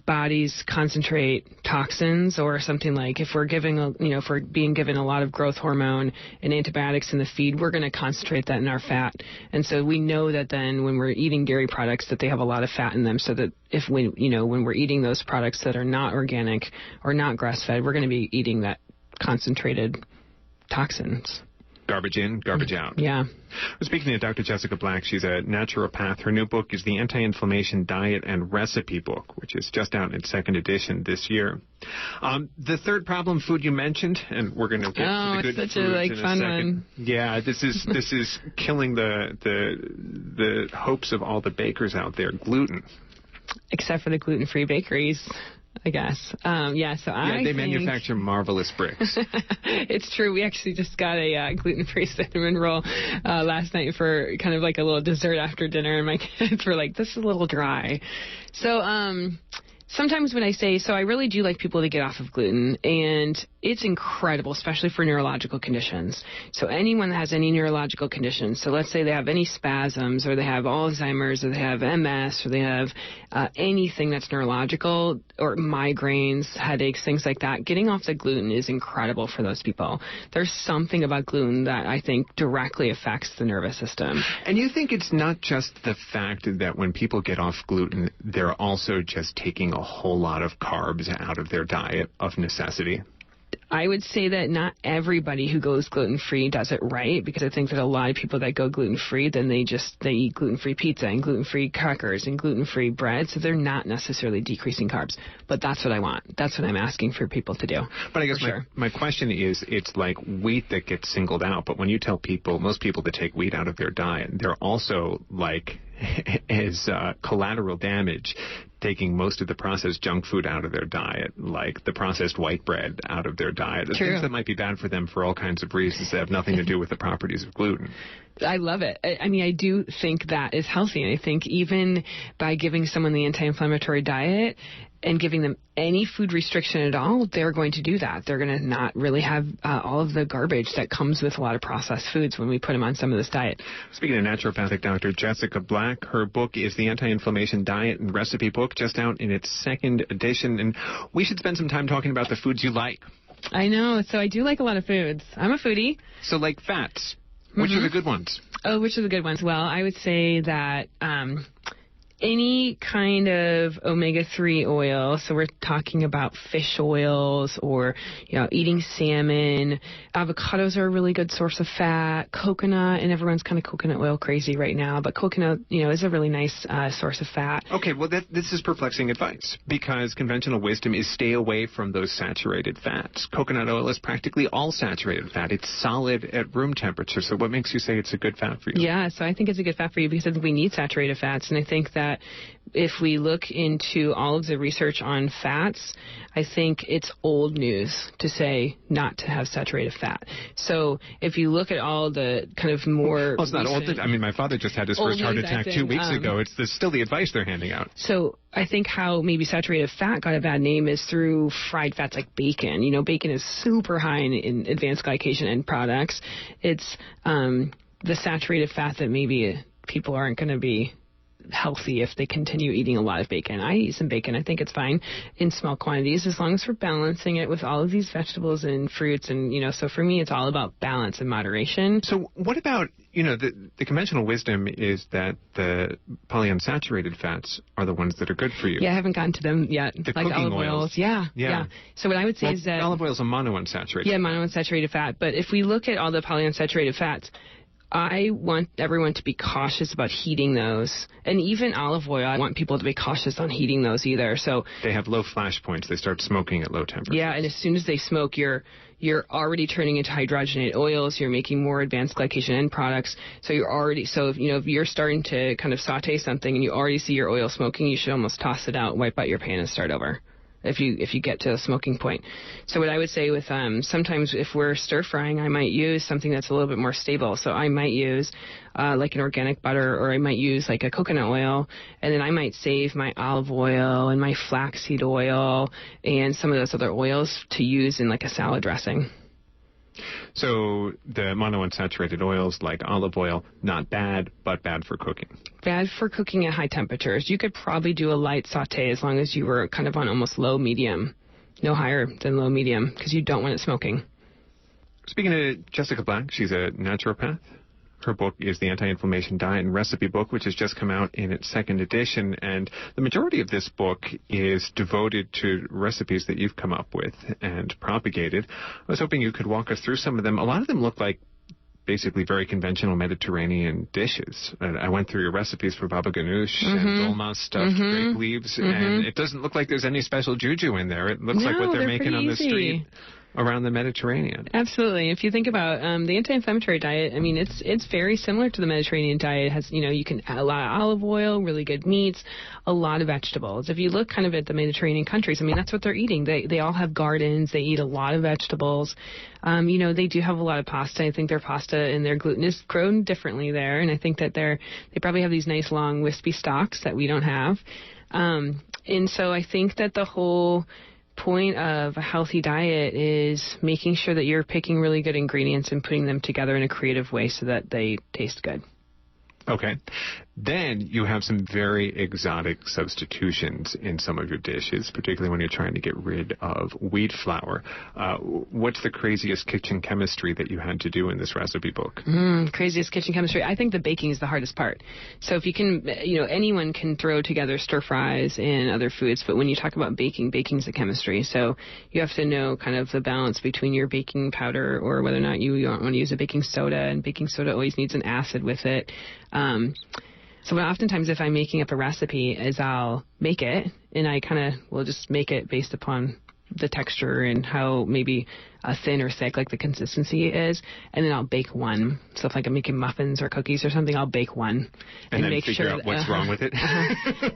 bodies concentrate toxins, or something like if we're giving if we're being given a lot of growth hormone and antibiotics in the feed, we're going to concentrate that in our fat. And so we know that then when we're eating dairy products that they have a lot of fat in them, so that if we, when we're eating those products that are not organic or not grass-fed, we're going to be eating that concentrated toxins. Garbage in, garbage out. Yeah. We're speaking to Dr. Jessica Black. She's a naturopath. Her new book is the Anti-Inflammation Diet and Recipe Book, which is just out in its second edition this year. The third problem food you mentioned, and we're going to get to the good foods in a second. Oh, it's such a fun one. Yeah, this is killing the hopes of all the bakers out there. Gluten. Except for the gluten-free bakeries, I guess. They manufacture marvelous bricks. It's true. We actually just got a gluten-free cinnamon roll last night for kind of like a little dessert after dinner, and my kids were like, this is a little dry. So sometimes when I say, so I really do like people to get off of gluten, and it's incredible, especially for neurological conditions. So anyone that has any neurological conditions, so let's say they have any spasms, or they have Alzheimer's, or they have MS, or they have anything that's neurological, or migraines, headaches, things like that, getting off the gluten is incredible for those people. There's something about gluten that I think directly affects the nervous system. And you think it's not just the fact that when people get off gluten, they're also just taking a whole lot of carbs out of their diet of necessity? I would say that not everybody who goes gluten-free does it right, because I think that a lot of people that go gluten-free, then they eat gluten-free pizza and gluten-free crackers and gluten-free bread, so they're not necessarily decreasing carbs. But that's what I want. That's what I'm asking for people to do. But I guess my question is, it's like wheat that gets singled out, but when you tell most people to take wheat out of their diet, they're also like as collateral damage taking most of the processed junk food out of their diet, like the processed white bread out of their diet. The things that might be bad for them for all kinds of reasons that have nothing to do with the properties of gluten. I love it. I mean, I do think that is healthy. And I think even by giving someone the anti-inflammatory diet and giving them any food restriction at all, they're going to do that. They're going to not really have all of the garbage that comes with a lot of processed foods when we put them on some of this diet. Speaking of naturopathic Dr. Jessica Black, her book is the Anti-Inflammation Diet and Recipe Book, just out in its second edition. And we should spend some time talking about the foods you like. I know. So I do like a lot of foods. I'm a foodie. So like fats. Which are the good ones? Oh, which are the good ones? Well, I would say that any kind of omega-3 oil, so we're talking about fish oils or, eating salmon. Avocados are a really good source of fat. Coconut, and everyone's kind of coconut oil crazy right now, but coconut, is a really nice source of fat. Okay, well, this is perplexing advice, because conventional wisdom is stay away from those saturated fats. Coconut oil is practically all saturated fat. It's solid at room temperature, so what makes you say it's a good fat for you? Yeah, so I think it's a good fat for you because I think we need saturated fats, and I think that if we look into all of the research on fats, I think it's old news to say not to have saturated fat. So if you look at all the kind of more... Well, it's not old. I mean, my father just had his first heart attack 2 weeks ago. It's still the advice they're handing out. So I think how maybe saturated fat got a bad name is through fried fats like bacon. Bacon is super high in advanced glycation end products. It's the saturated fat that maybe people aren't going to be healthy if they continue eating a lot of bacon. I eat some bacon. I think it's fine in small quantities as long as we're balancing it with all of these vegetables and fruits. And, so for me, it's all about balance and moderation. So what about, the conventional wisdom is that the polyunsaturated fats are the ones that are good for you. Yeah, I haven't gotten to them yet. The like cooking olive oils. Yeah. So what I would say is that olive oil is a monounsaturated. Yeah, monounsaturated fat. But if we look at all the polyunsaturated fats, I want everyone to be cautious about heating those. And even olive oil, I want people to be cautious on heating those either. So they have low flash points. They start smoking at low temperatures. Yeah, and as soon as they smoke, you're already turning into hydrogenated oils. You're making more advanced glycation end products. So if you're starting to kind of saute something and you already see your oil smoking, you should almost toss it out, wipe out your pan, and start over. If you get to a smoking point. So what I would say with sometimes if we're stir frying, I might use something that's a little bit more stable. So I might use like an organic butter, or I might use like a coconut oil, and then I might save my olive oil and my flaxseed oil and some of those other oils to use in like a salad dressing. So the monounsaturated oils like olive oil, not bad, but bad for cooking. Bad for cooking at high temperatures. You could probably do a light saute as long as you were kind of on almost low-medium. No higher than low-medium, because you don't want it smoking. Speaking of Jessica Black, she's a naturopath. Her book is The Anti-Inflammation Diet and Recipe Book, which has just come out in its second edition. And the majority of this book is devoted to recipes that you've come up with and propagated. I was hoping you could walk us through some of them. A lot of them look like basically very conventional Mediterranean dishes. I went through your recipes for baba ganoush and dolma stuffed grape leaves, and it doesn't look like there's any special juju in there. It looks like what they're making on the street around the Mediterranean. Absolutely. If you think about the anti-inflammatory diet, I mean, it's very similar to the Mediterranean diet. It has, you can add a lot of olive oil, really good meats, a lot of vegetables. If you look kind of at the Mediterranean countries, I mean, that's what they're eating. They all have gardens. They eat a lot of vegetables. They do have a lot of pasta. I think their pasta and their gluten is grown differently there, and I think that they probably have these nice long wispy stalks that we don't have. And so I think that the whole point of a healthy diet is making sure that you're picking really good ingredients and putting them together in a creative way so that they taste good. Okay. Then you have some very exotic substitutions in some of your dishes, particularly when you're trying to get rid of wheat flour. What's the craziest kitchen chemistry that you had to do in this recipe book? Craziest kitchen chemistry? I think the baking is the hardest part. So if you can, anyone can throw together stir fries and other foods, but when you talk about baking's the chemistry. So you have to know kind of the balance between your baking powder or whether or not you want to use a baking soda, and baking soda always needs an acid with it. So oftentimes if I'm making up a recipe is I'll make it, and I kind of will just make it based upon the texture and how maybe thin or thick like the consistency is, and then I'll bake one. So if like I'm making muffins or cookies or something, I'll bake one and then make figure out what's wrong with it.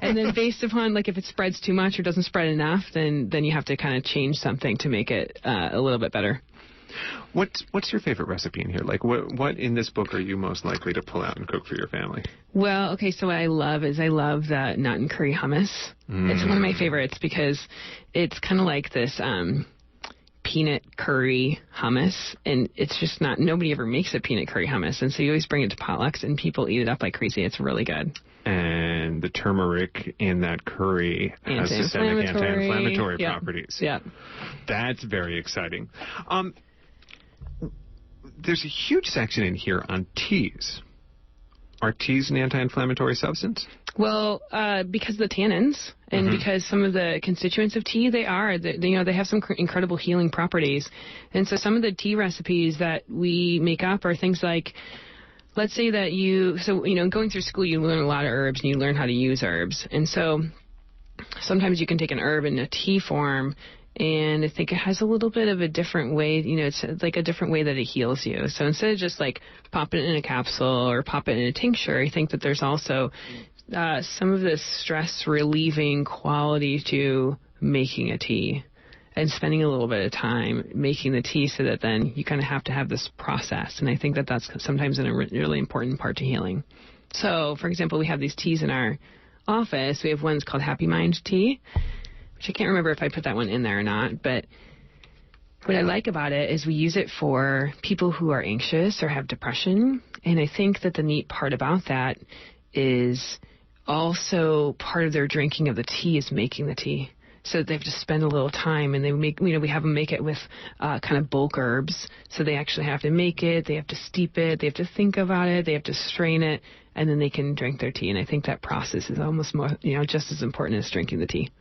And then based upon like if it spreads too much or doesn't spread enough, then you have to kind of change something to make it a little bit better. What's your favorite recipe in here? Like, what in this book are you most likely to pull out and cook for your family? Well, okay, so what I love the nut and curry hummus. It's one of my favorites because it's kind of like this peanut curry hummus, and it's just nobody ever makes a peanut curry hummus, and so you always bring it to potlucks, and people eat it up like crazy. It's really good. And the turmeric in that curry has systemic anti-inflammatory properties. Yeah. That's very exciting. There's a huge section in here on teas. Are teas an anti-inflammatory substance? Well, because of the tannins and because some of the constituents of tea, they have some incredible healing properties. And so some of the tea recipes that we make up are things like, let's say that going through school, you learn a lot of herbs and you learn how to use herbs. And so sometimes you can take an herb in a tea form, and I think it has a little bit of a different way, it's like a different way that it heals you. So instead of just like popping it in a capsule or pop it in a tincture, I think that there's also some of this stress relieving quality to making a tea and spending a little bit of time making the tea, so that then you kind of have to have this process. And I think that that's sometimes a really important part to healing. So, for example, we have these teas in our office. We have one's called Happy Mind tea, which I can't remember if I put that one in there or not, but what I like about it is we use it for people who are anxious or have depression, and I think that the neat part about that is also part of their drinking of the tea is making the tea. So they have to spend a little time, and they make, we have them make it with kind of bulk herbs. So they actually have to make it, they have to steep it, they have to think about it, they have to strain it, and then they can drink their tea. And I think that process is almost more, just as important as drinking the tea.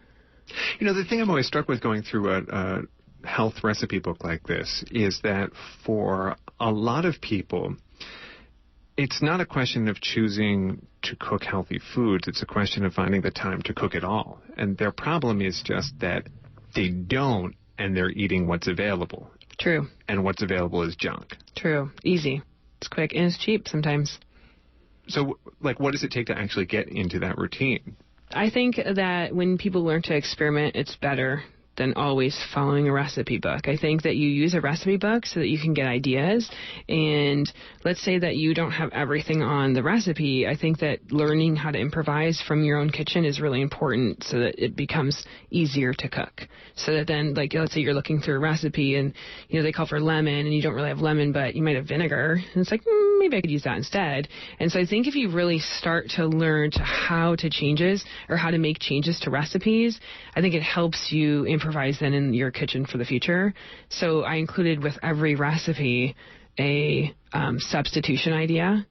The thing I'm always struck with going through a health recipe book like this is that for a lot of people, it's not a question of choosing to cook healthy foods. It's a question of finding the time to cook it all. And their problem is just that they don't, and they're eating what's available. True. And what's available is junk. True. Easy. It's quick, and it's cheap sometimes. So, what does it take to actually get into that routine? I think that when people learn to experiment, it's better than always following a recipe book. I think that you use a recipe book so that you can get ideas. And let's say that you don't have everything on the recipe. I think that learning how to improvise from your own kitchen is really important so that it becomes easier to cook. So that then, let's say you're looking through a recipe and, they call for lemon and you don't really have lemon, but you might have vinegar. And it's maybe I could use that instead. And so I think if you really start to learn how to make changes to recipes, I think it helps you improvise then in your kitchen for the future. So I included with every recipe a substitution idea.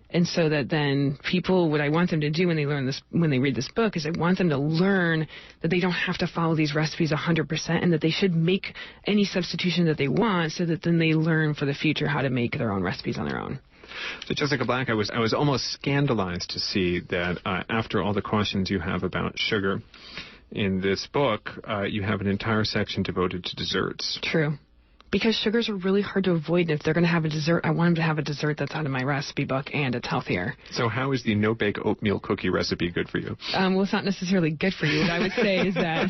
And so that then what I want them to do when they read this book is I want them to learn that they don't have to follow these recipes 100% and that they should make any substitution that they want so that then they learn for the future how to make their own recipes on their own. So, Jessica Black, I was almost scandalized to see that after all the cautions you have about sugar in this book, you have an entire section devoted to desserts. True. Because sugars are really hard to avoid. And if they're going to have a dessert, I want them to have a dessert that's out of my recipe book and it's healthier. So how is the no-bake oatmeal cookie recipe good for you? Well, it's not necessarily good for you. What I would say is that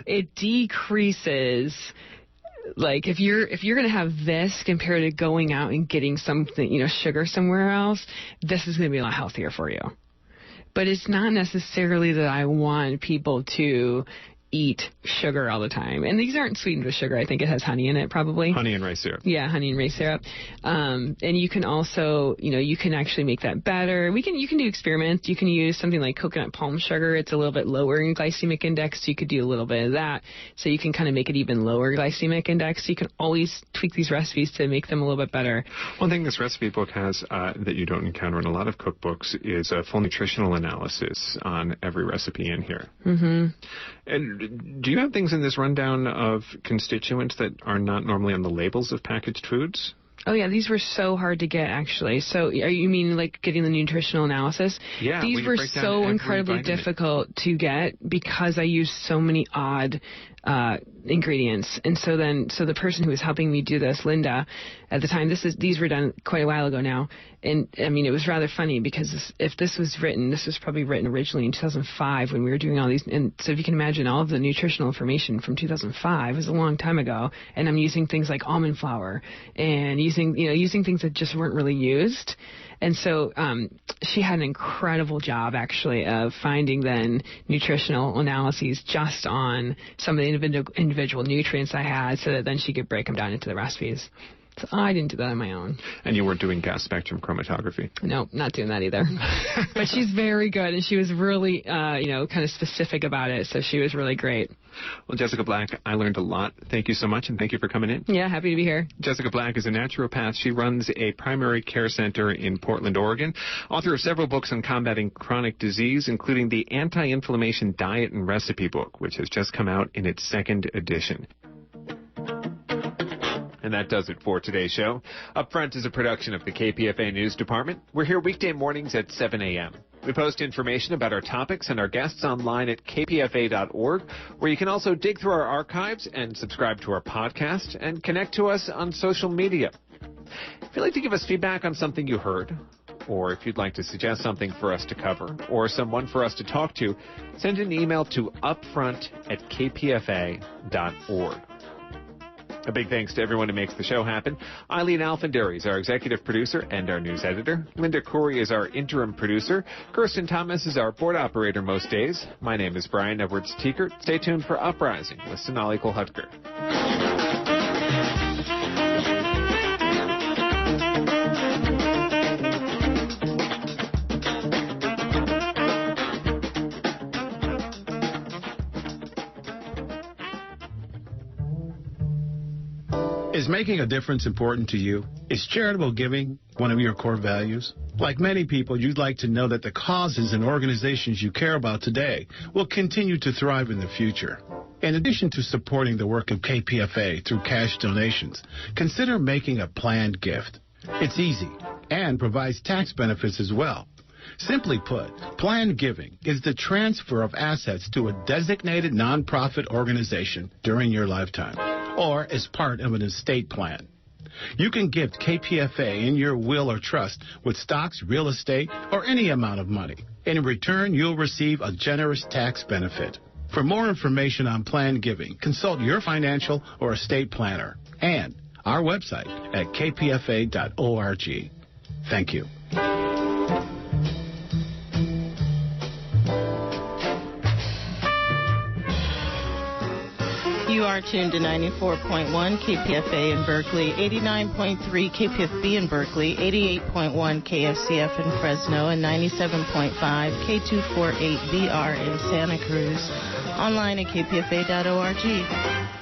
it decreases... if you're going to have this compared to going out and getting something, sugar somewhere else, this is going to be a lot healthier for you. But it's not necessarily that I want people to eat sugar all the time. And these aren't sweetened with sugar. I think it has honey in it, probably. Honey and rice syrup. Yeah, honey and rice syrup. And you can also, you can actually make that better. You can do experiments. You can use something like coconut palm sugar. It's a little bit lower in glycemic index, so you could do a little bit of that. So you can kind of make it even lower glycemic index. So you can always tweak these recipes to make them a little bit better. One thing this recipe book has that you don't encounter in a lot of cookbooks is a full nutritional analysis on every recipe in here. Mm-hmm. And do you have things in this rundown of constituents that are not normally on the labels of packaged foods? Oh, yeah, these were so hard to get, actually. So you mean getting the nutritional analysis? Yeah. These were so incredibly difficult to get because I used so many odd ingredients. And so the person who was helping me do this, Linda, at the time, these were done quite a while ago now. And, it was rather funny because if this was probably written originally in 2005 when we were doing all these. And so if you can imagine all of the nutritional information from 2005 was a long time ago. And I'm using things like almond flour and using things that just weren't really used. And so she had an incredible job, actually, of finding then nutritional analyses just on some of the individual nutrients I had so that then she could break them down into the recipes. So I didn't do that on my own. And you weren't doing gas spectrum chromatography? No, not doing that either. But she's very good, and she was really, kind of specific about it, so she was really great. Well, Jessica Black, I learned a lot. Thank you so much, and thank you for coming in. Yeah, happy to be here. Jessica Black is a naturopath. She runs a primary care center in Portland, Oregon. Author of several books on combating chronic disease, including the Anti-Inflammation Diet and Recipe book, which has just come out in its second edition. And that does it for today's show. Upfront is a production of the KPFA News Department. We're here weekday mornings at 7 a.m. We post information about our topics and our guests online at kpfa.org, where you can also dig through our archives and subscribe to our podcast and connect to us on social media. If you'd like to give us feedback on something you heard, or if you'd like to suggest something for us to cover, or someone for us to talk to, send an email to upfront@kpfa.org. A big thanks to everyone who makes the show happen. Eileen Alfanderi is our executive producer and our news editor. Linda Corey is our interim producer. Kirsten Thomas is our board operator most days. My name is Brian Edwards-Teekert. Stay tuned for Uprising with Sonali Kolhatkar. Is making a difference important to you? Is charitable giving one of your core values? Like many people, you'd like to know that the causes and organizations you care about today will continue to thrive in the future. In addition to supporting the work of KPFA through cash donations, consider making a planned gift. It's easy and provides tax benefits as well. Simply put, planned giving is the transfer of assets to a designated nonprofit organization during your lifetime, or as part of an estate plan. You can gift KPFA in your will or trust with stocks, real estate, or any amount of money. In return, you'll receive a generous tax benefit. For more information on planned giving, consult your financial or estate planner and our website at kpfa.org. Thank you. You are tuned to 94.1 KPFA in Berkeley, 89.3 KPFB in Berkeley, 88.1 KFCF in Fresno, and 97.5 K248VR in Santa Cruz. Online at kpfa.org.